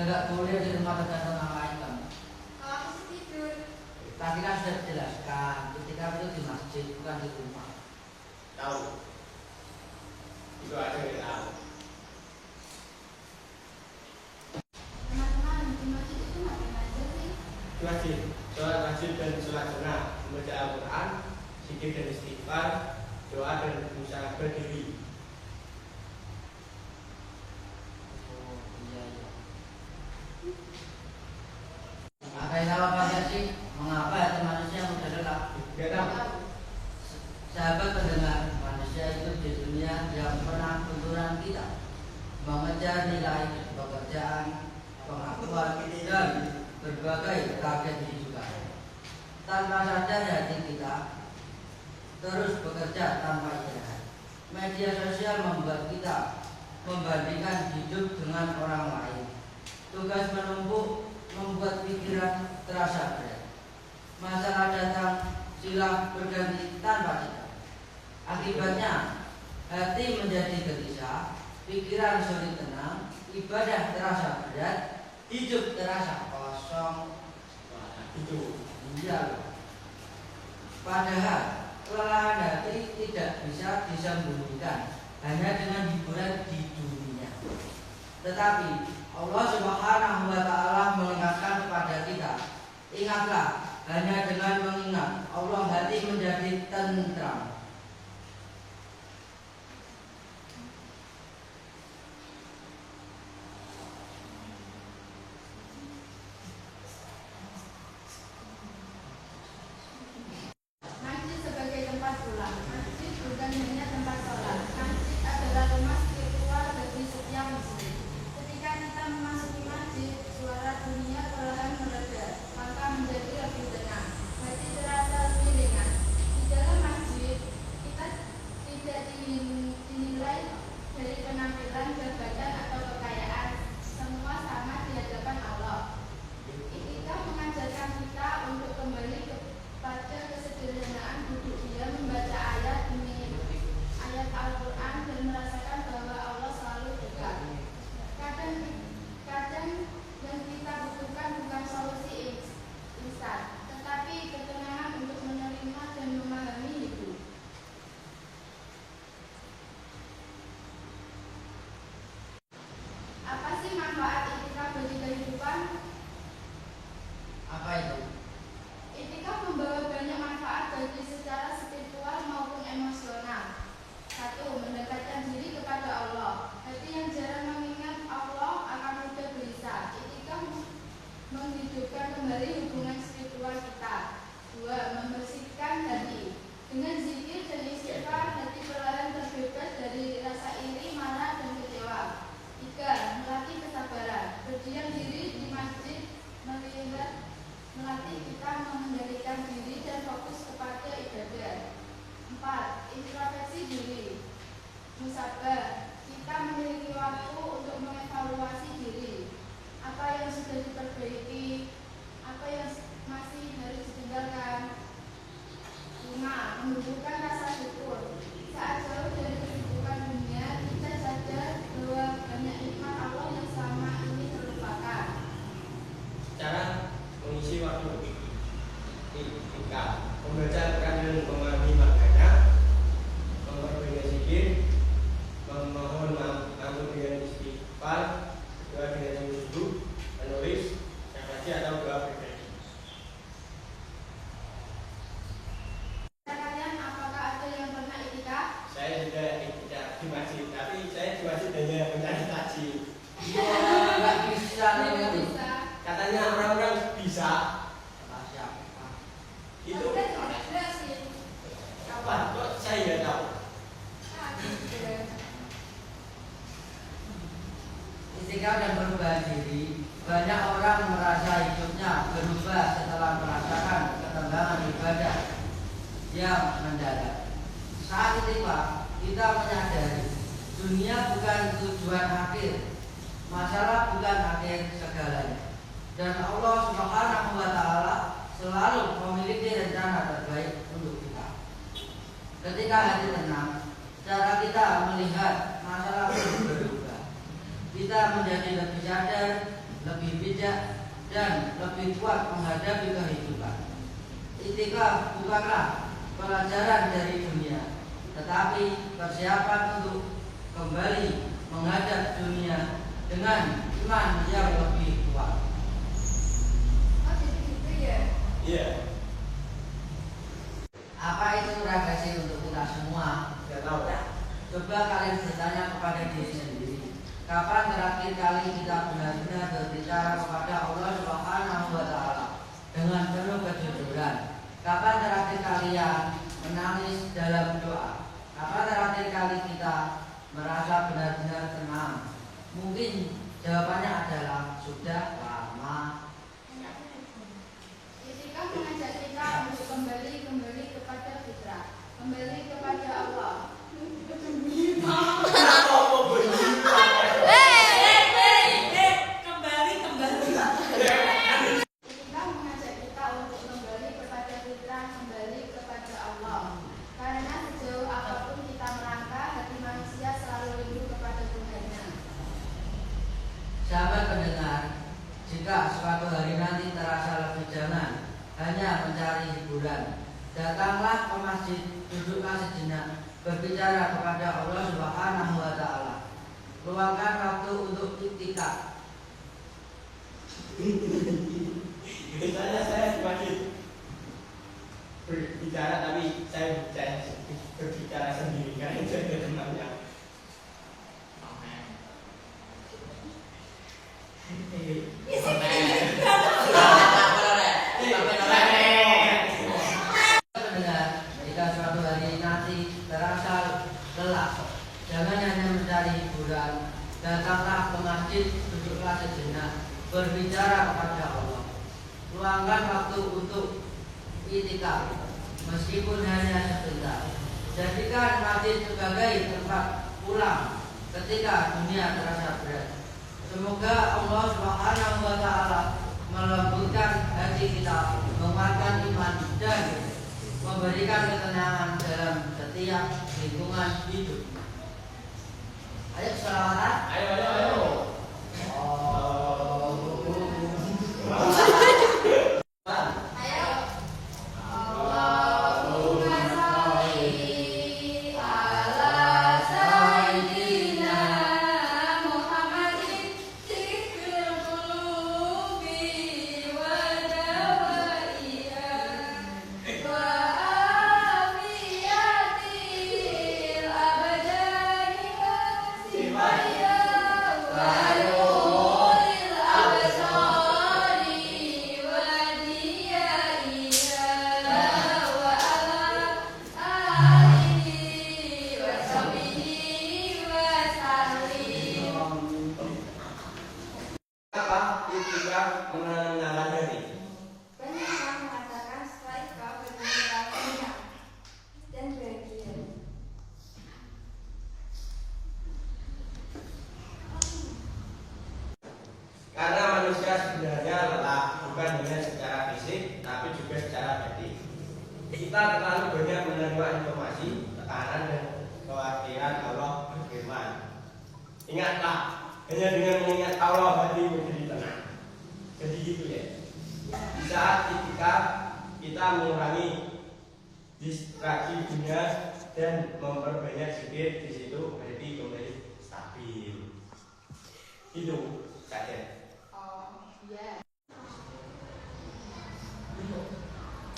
nggak boleh di rumah tergantung orang lain kan? Kalau aku sih tidur. Tadi kan sudah dijelaskan, ketika itu di masjid bukan di rumah. Tahu? Itu aja yang tahu. Teman-teman di masjid itu ngapain aja sih? Di masjid, sholat wajib dan sholat sunnah, membaca Al-Quran, zikir dan istighfar, doa dan musyawarah berdiri. Oh iya iya. Ada yang tahu apa sih? Mengapa hati manusia mudah lelah? Gak tahu. Sahabat pendengar, manusia itu di dunia yang pernah tuntunan kita mengejar nilai, pekerjaan, pengakuan, dan berbagai target kehidupan. Tanpa sadar hati kita terus bekerja tanpa istirahat. Media sosial membuat kita membandingkan hidup dengan orang lain. Tugas menumpuk membuat pikiran terasa berat. Masalah datang silih berganti tanpa kita. Akibatnya hati menjadi gelisah, pikiran sulit tenang, ibadah terasa berat, hidup terasa kosong. Itu. Iya. Padahal kelelahan hati tidak bisa disembunyikan hanya dengan hiburan di dunia. Tetapi Allah Subhanahu wa Ta'ala mengingatkan kepada kita, ingatlah, hanya dengan mengingat Allah hati menjadi tentram. Masjid sebagai tempat pulang. Masjid bukan hanya tempat sholat. Masjid adalah rumah spiritual bagi setiap muslim. Ketika kita memasuki masjid, suara dunia perlahan mereda, maka menjadi lebih tenang. Hati terasa lebih ringan. Di dalam masjid, kita tidak dinilai dari penampilan, jabatan atau kekayaan. Semua sama di hadapan Allah. Iktikaf mengajarkan kita untuk kembali kepada kesederhanaan, duduk diam, membaca ayat demi ayat Al-Quran dan merasakan bahwa Allah selalu dekat. Kadang yang kita butuhkan bukan solusi instan, tetapi ketenangan untuk menerima dan memahami hidup. Apa sih manfaat iktikaf bagi kehidupan? Apa itu? Iktikaf membawa banyak manfaat bagi secara spiritual maupun emosional. 1. Mendekatkan diri kepada Allah. Hati yang jarang mengingat Allah akan mudah gelisah. Iktikaf menghidupkan kembali hubungan spiritual kita. 2. Membersihkan hati. Dengan zikir dan istighfar, hati perlahan terbebas dari rasa iri, marah, dan kecewa. 3. Melatih kesabaran. Berdiam diri di masjid melatih kita mengendalikan diri dan fokus kepada ibadah. 4. Introspeksi diri. Musabah. Kita memiliki waktu untuk mengevaluasi diri. Apa yang sudah diperbaiki, apa yang masih harus ditinggalkan. 5. Menumbuhkan rasa syukur. Saat jauh dari kesibukan dunia, kita sadar bahwa banyak nikmat Allah yang selama ini terlupakan. Cara mengisi waktu iktikaf, membaca Al-Quran dan memahami maknanya, memperbanyak zikir, memohon ampun dengan istighfar, doa dengan wudhu, menulis, refleksi atau doa pribadi. Kalian apakah ada yang pernah iktikaf? Saya juga iktikaf di masjid, tapi saya di masjid hanya mencari tajil. Nggak bisa nih itu. Bisa. Katanya orang-orang bisa. Siapa? Itu Tapi kan nggak jelasin. apa? Kok saya nggak tahu? Ah, gitu. Istiqamah dan perubahan diri. Banyak orang merasa hidupnya berubah setelah merasakan ketenangan ibadah yang mendalam. Saat itu Pak, kita menyadari dunia bukan tujuan akhir, masalah bukan akhir segalanya. Dan Allah Subhanahu wa Ta'ala selalu memiliki rencana terbaik untuk kita. Ketika hati tenang, cara kita melihat masalah pun berubah. Kita menjadi lebih sadar, lebih bijak, dan lebih kuat menghadapi kehidupan. Itikaf bukanlah pelajaran dari dunia, tetapi persiapan untuk kembali menghadap dunia dengan iman yang lebih kuat. Oh jadi gitu ya? Iya. Apa itu ragasi untuk kita semua? Nggak tahu. Coba kalian bertanya kepada diri sendiri. Kapan terakhir kali kita benar-benar berbicara kepada Allah Subhanahu wa Ta'ala dengan penuh kejujuran? Kapan terakhir kalian menangis dalam doa? Kapan terakhir kali kita merasa benar-benar tenang? Mungkin jawabannya adalah sudah lama. Itikaf mengajak kita untuk kembali kepada fitrah, kembali kepada Allah. Itikaf mengajak kita untuk kembali kepada fitrah, kembali kepada Allah. Karena sejauh apapun kita melangkah, hati manusia selalu rindu kepada Tuhannya. Sahabat pendengar, jika suatu hari nanti terasa lebih jangan hanya mencari hiburan, datanglah ke masjid, duduklah sejenak, berbicara kepada Allah Subhanahu wa Ta'ala. Luangkan waktu untuk iktikaf. Biasanya saya semakin berbicara, tapi saya berbicara sendiri karena itu ada temannya. Pendengar, jika suatu hari nanti terasa lelah, jangan hanya mencari hiburan, datanglah ke masjid, duduklah sejenak, berbicara kepada Allah. Luangkan waktu untuk iktikaf, meskipun hanya sebentar. Jadikan masjid sebagai tempat pulang ketika dunia terasa berat. Semoga Allah Subhanahu wa Ta'ala melembutkan hati kita, menguatkan iman, dan memberikan ketenangan dalam setiap lingkungan hidup. Ayo selawatan. Ayo. Ayo. Allahumma sholli ala sayyidina Muhammadin dzikrul qulubi wa dawaiha wa afiyatil abdani wa sifaya wa nuril absari wa diyaiha wa ala alihi wa sahbihi wa sallim. Apa iktikaf mengenalkan diri? Banyak yang mengatakan setelah ikaf benar-benar kenyang dan bahagia. Karena manusia sebenarnya lelah bukan hanya secara fisik, tapi juga secara batin. Kita terlalu banyak menerima informasi, tekanan, dan kekhawatiran. Allah berfirman, ingatlah, hanya dengan mengingat Allah hati menjadi tenang. Jadi gitu ya. Di saat iktikaf kita mengurangi distraksi dunia dan memperbanyak zikir, di situ hati kembali stabil. Itu saja. Oh, iya.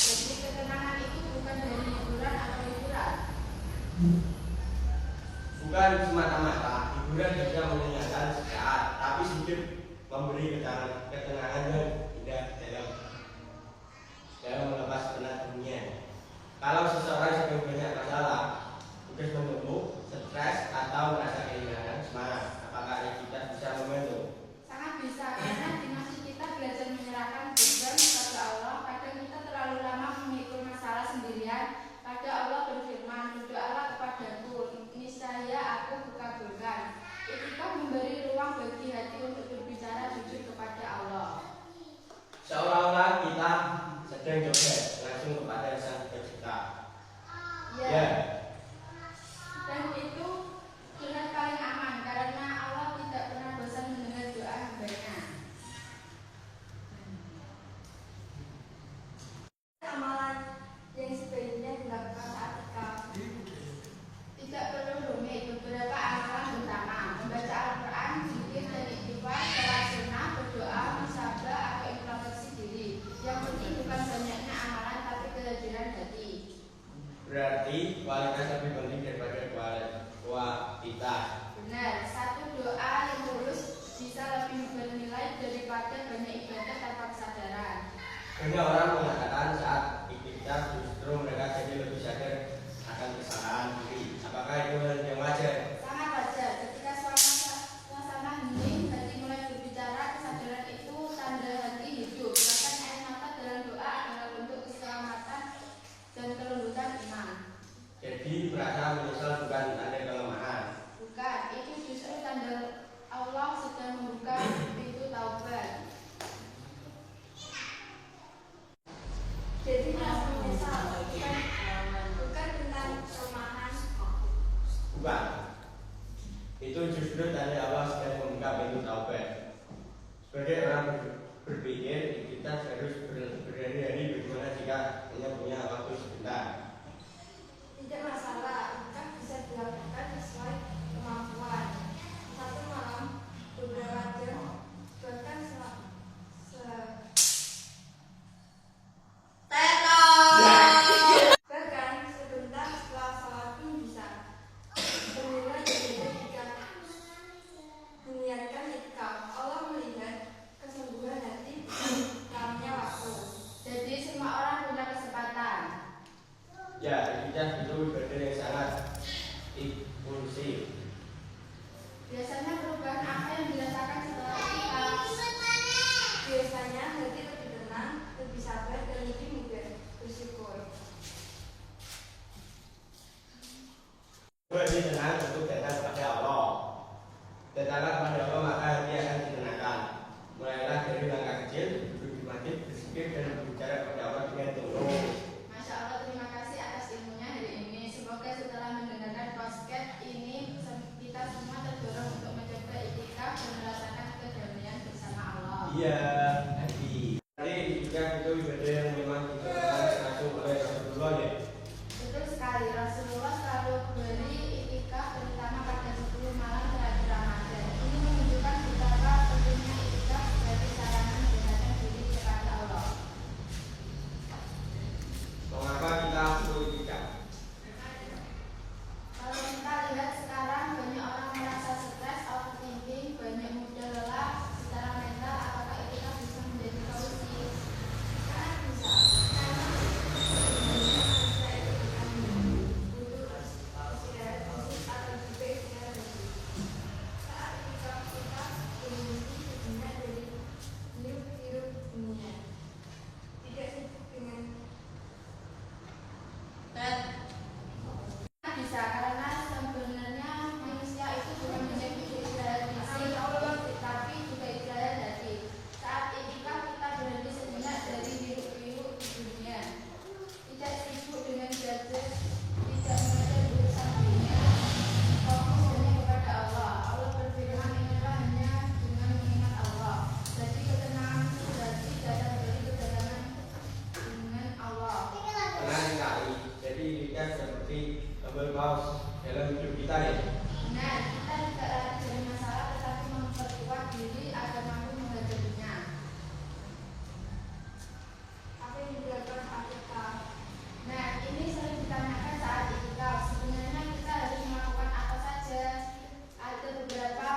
Jadi ketenangan itu bukan dari hiburan atau hiburan. Bukan semata-mata hiburan bisa menyenangkan sesaat, tapi sedikit memberi ketenangan dan indah dalam melepas penat dunia. Kalau seseorang sedang banyak masalah, tugas menumpuk, stres, atau merasa kehilangan semangat, apakah kita bisa membantu? Sangat bisa, karena di masjid kita belajar menyerahkan beban kepada Allah. Kadang kita terlalu lama memikul masalah sendirian. Pada Allah berfirman, berdoalah kepadaku, niscaya aku kukabulkan. Iktikaf memberi ruang bagi hati untuk berbicara jujur kepada lebih penting daripada kualitas. Benar, satu doa yang tulus bisa lebih bernilai daripada banyak ibadah tanpa kesadaran. Banyak orang mengatakan saat ikhtikaf justru mereka jadi lebih sadar akan kesalahan diri. Apakah itu hal yang wajar? Sangat wajar, ketika suasana hening, hati mulai berbicara, kesadaran itu tanda hati hidup. Bahkan air mata dalam doa adalah bentuk keselamatan dan kelembutan iman. Jadi merasa menyesal bukan tanda kelemahan. Bukan, itu justru tanda Allah sedang membuka pintu taubat. Jadi rasa menyesal bukan tentang kelemahan. Bukan. Itu justru tanda Allah sedang membuka pintu taubat. Sebagai orang berpikir, kita harus berhari-hari bagaimana jika hanya punya waktu sebentar. Tidak masalah, bukan bisa dilakukan sesuai kemampuan. Satu malam, beberapa jam, bahkan bahkan sebentar setelah sholat pun bisa. Semula berbeda jika meniatkan itikaf. Allah melihat kesungguhan hati dalamnya waktu. Jadi semua orang punya kesempatan. Ya, ikhtikaf itu ibadah yang sangat impulsif. Biasanya perubahan apa yang dirasakan setelah itikaf? Biasanya hati lebih tenang, lebih sabar, dan lebih mudah bersyukur. Lebih tenang untuk datang kepada Allah. Datanglah kepada Allah maka hati akan ditenangkan. Mulailah dari langkah kecil, duduk di masjid, berzikir dan berbicara kepada Allah dengan tulus. Masya Allah, terima kasih atas ilmunya hari ini. Semoga setelah mendengarkan podcast ini kita semua terdorong untuk mencoba itikaf dan merasakan kedamaian bersama Allah. Iya, nanti. Tadi ikhtikaf itu ibadah yang memang dilakukan langsung oleh Rasulullah ya. Betul sekali, Rasulullah selalu beri itikaf terutama pada 10 malam terakhir Ramadan. Ini menunjukkan betapa pentingnya itikaf sebagai sarana mendekatkan diri kepada Allah. Mengapa kita perlu ikhtikaf? Kalau kita lihat sekarang banyak orang merasa stres, overthinking, banyak mudah lelah secara mental. Apakah itikaf bisa menjadi solusi? Sangat bisa. Karena manusia itu butuh istirahat fisik atau juga istirahat fisik. Saat itikaf kita berhenti sejenak dari hiruk-pikuk dunia. Tidak sibuk dengan bisa, karena sebenarnya manusia itu bukan hanya butuh istirahat fisik tapi juga istirahat hati. Saat itikaf kita berhenti sejenak dari hiruk-pikuk di dunia, tidak sibuk dengan gadget, tidak mengejar urusan dunia, fokus hanya kepada Allah. Allah berfirman, ingatlah hanya dengan mengingat Allah. Jadi ketenangan hati datang dari kedatangan dengan Allah. Tenang sekali. Jadi ikhtikaf seperti tombol pause dalam hidup kita ya. Nah, kita tidak lari dari masalah tetapi memperkuat diri agar mampu menghadapinya. Apa yang dilakukan itikaf? Nah, ini sering ditanyakan saat itikaf. Sebenarnya kita harus melakukan apa saja? Ada beberapa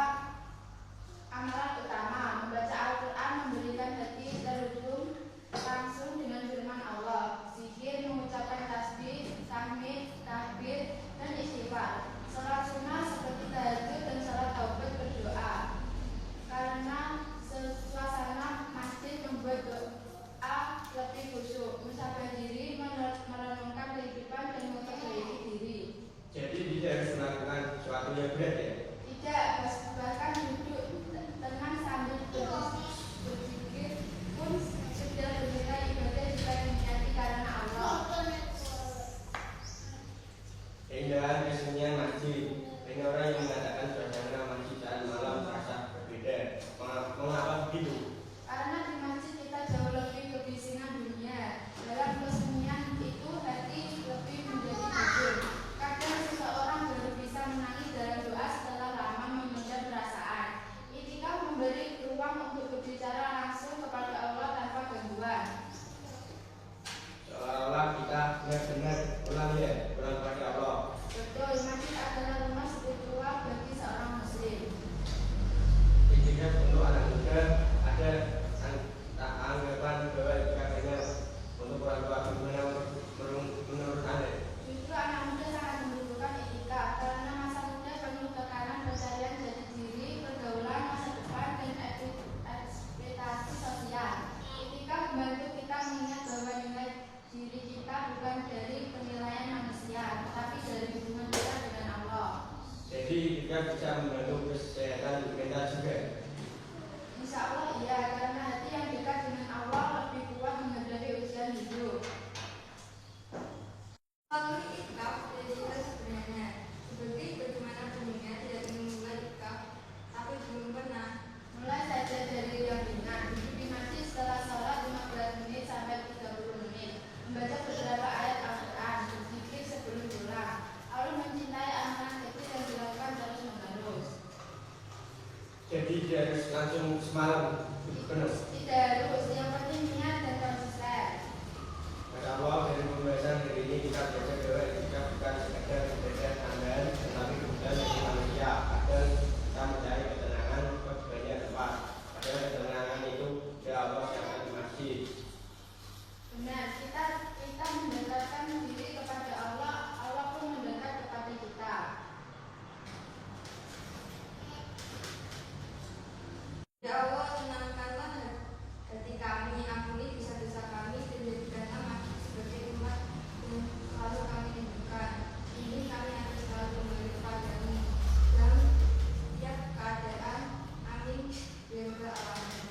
amalan utama. Membaca Al-Quran memberikan hati terhubung langsung dengan firman Allah. Zikir, mengucapkan tasbih, tahmid, takbir, dan istighfar. Salat sunnah seperti tahajud dan salat taubat berdoa. Karena suasana masjid membuat doa lebih khusyuk. Musabah diri, merenungkan kehidupan dan memperbaiki diri. Jadi tidak harus melakukan sesuatu yang berat ya. Tidak, bahkan duduk tenang sambil berzikir pun sudah bernilai ibadah jika diniati karena Allah. Keindahan kesunyian masjid. Banyak orang yang mengatakan suasana masjid saat malam terasa berbeda. Mengapa begitu? Karena di masjid kita jauh lebih kebisingan dunia. Dalam kesunyian itu hati lebih menjadi jujur. Kadang seseorang baru bisa menangis dalam doa setelah lama memendam perasaan. Itikaf memberi ruang untuk berbicara langsung kepada Allah tanpa gangguan. Seolah-olah kita benar-benar pulang kepada Allah. Jadi itikaf bisa membantu kesehatan mental juga. Insya Allah iya, karena hati yang dekat dengan Allah lebih kuat menghadapi ujian hidup. Kalau itikaf tidak sebenarnya seperti bagaimana bunyinya tidak ingin memulai itikaf tapi belum pernah. Mulai saja dari yang ringan, duduk di masjid setelah sholat 15 menit sampai 30 menit, membaca beberapa ayat Al-Quran, berzikir sebelum pulang, lalu mencintai anak-anak kecil yang dilakukan terus menerus. Jadi dia harus langsung semalam penuh. Tidak harus, yang penting niat dan konsisten. Masya Allah, dari pembahasan hari ini kita belajar bahwa itikaf bukan sekedar ibadah tambahan, tetapi kebutuhan bagi manusia agar kita mencari ketenangan ke banyak tempat. Padahal ketenangan itu ya Allah siapkan di masjid. Benar, kita mendekatkan diri kepada Allah, Allah pun mendekat kepada kita. Ya Allah, tenangkanlah hati kami, ampuni dosa-dosa kami dan jadikanlah masjid sebagai umat yang selalu kami rindukan. Ini kami akan selalu kembali kepadamu dalam setiap keadaan. Amin. Ya Rabbal Alamin.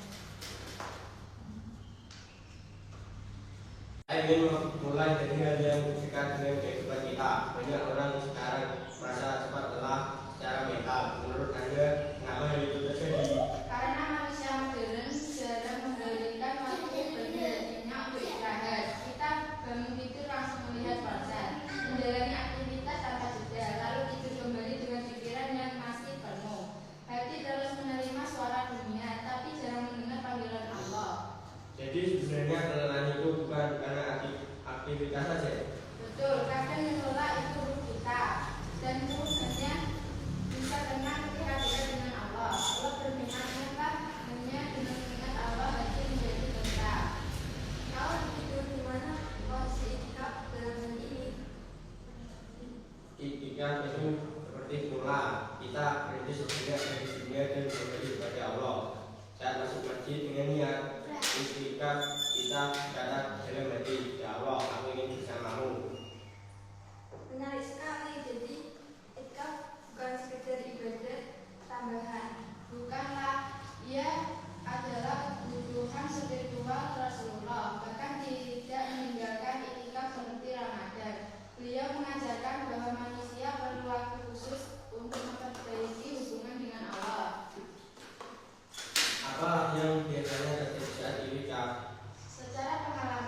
Saya ingin mulai dari hal yang dekat dengan kehidupan kita. Banyak orang sekarang merasa cepat lelah secara mental. Menurut Anda, mengapa hal itu terjadi? Karena manusia modern jarang menggalirkan waktu bagi hatinya untuk istirahat. Kita bangun tidur langsung melihat ponsel, menjalani aktivitas tanpa jeda, lalu tidur kembali dengan pikiran yang masih penuh. Hati terus menerima suara dunia, tapi jarang mendengar panggilan Allah. Jadi sebenarnya kelelahan itu bukan karena aktivitas saja. Betul, kadang yang lelah itu ruh kita, dan ruh hanya bisa tenang ketika dekat dengan Allah. Allah berfirman, hanya dengan mengingat Allah hati menjadi tenang. Kalau begitu di mana posisi itikaf dalam hal ini? Itikaf itu seperti mula kita berhenti sejenak dari dunia dan kembali kepada Allah. Saat masuk masjid dengan niat itikaf kita kata dalam hati, ya Allah, aku ingin bersamamu. Menarik sekali. Jadi itikaf bukan sekedar ibadah tambahan. Bukanlah, ia adalah kebutuhan spiritual Rasulullah. Bahkan tidak meninggalkan itikaf seperti Ramadan. Beliau mengajarkan bahwa manusia perlu waktu khusus untuk memperbaiki hubungan dengan Allah. Apa yang biasanya terjadi saat itikaf? Secara pengalaman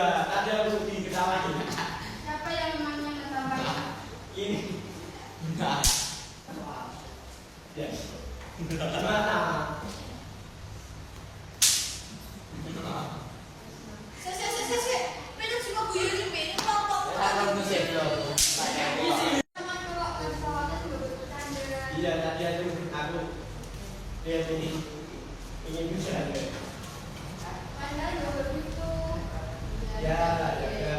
Iya, tadi aku diketawain. Siapa yang memangnya menambahin? Ini. Enggak. Ya. Gimana? Sama cowok pesawatnya juga bercanda. Iya, tadi aku lihat ini ingin bisa. Padahal juga begitu. Ya, ya.